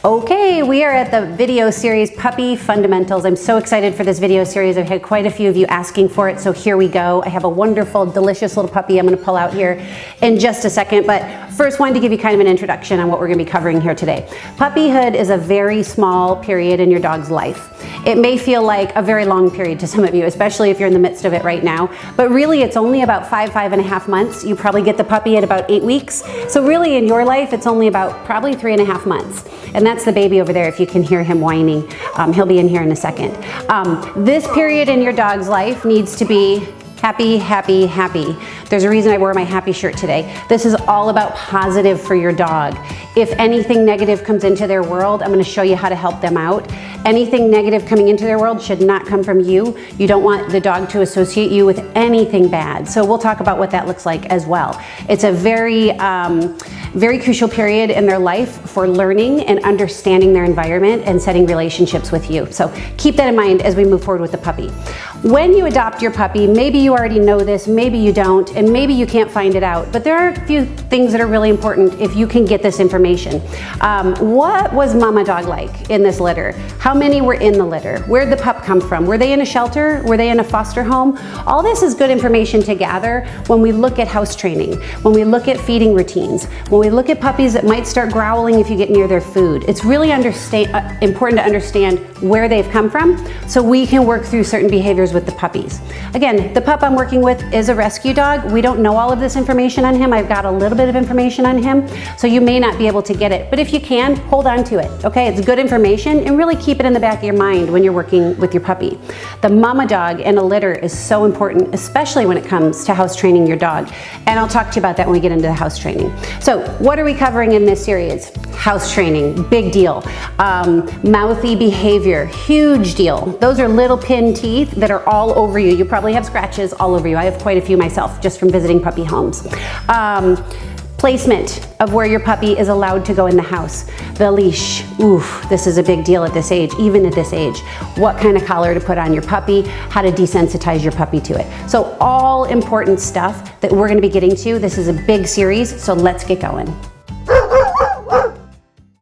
Okay, we are at the video series Puppy Fundamentals. I'm so excited for this video series. I've had quite a few of you asking for it, so here we go. I have a wonderful, delicious little puppy I'm going to pull out here in just a second, but first wanted to give you kind of an introduction on what we're going to be covering here today. Puppyhood is a very small period in your dog's life. It may feel like a very long period to some of you, especially if you're in the midst of it right now, but really it's only about 5.5 months. You probably get the puppy at about 8 weeks. So really in your life, it's only about probably 3.5 months. And that's the baby over there, if you can hear him whining. He'll be in here in a second. This period in your dog's life needs to be happy, happy, happy. There's a reason I wore my happy shirt today. This is all about positive for your dog. If anything negative comes into their world, I'm going to show you how to help them out. Anything negative coming into their world should not come from you. You don't want the dog to associate you with anything bad. So we'll talk about what that looks like as well. It's a very crucial period in their life for learning and understanding their environment and setting relationships with you. So keep that in mind as we move forward with the puppy. When you adopt your puppy, maybe you already know this, maybe you don't, and maybe you can't find it out, but there are a few things that are really important if you can get this information. What was mama dog like in this litter? How many were in the litter? Where'd the pup come from? Were they in a shelter? Were they in a foster home? All this is good information to gather when we look at house training, when we look at feeding routines, when we look at puppies that might start growling if you get near their food. It's really important to understand where they've come from so we can work through certain behaviors with the puppies. Again, the pup I'm working with is a rescue dog. We don't know all of this information on him. I've got a little bit of information on him, so you may not be able to get it. But if you can, hold on to it, okay? It's good information, and really keep it in the back of your mind when you're working with your puppy. The mama dog in a litter is so important, especially when it comes to house training your dog. And I'll talk to you about that when we get into the house training. So what are we covering in this series? House training, big deal. Mouthy behavior, huge deal. Those are little pin teeth that are all over you. You probably have scratches all over you. I have quite a few myself just from visiting puppy homes. Placement of where your puppy is allowed to go in the house. The leash, oof, this is a big deal at this age, even at this age. What kind of collar to put on your puppy, how to desensitize your puppy to it. So all important stuff that we're gonna be getting to. This is a big series, so let's get going.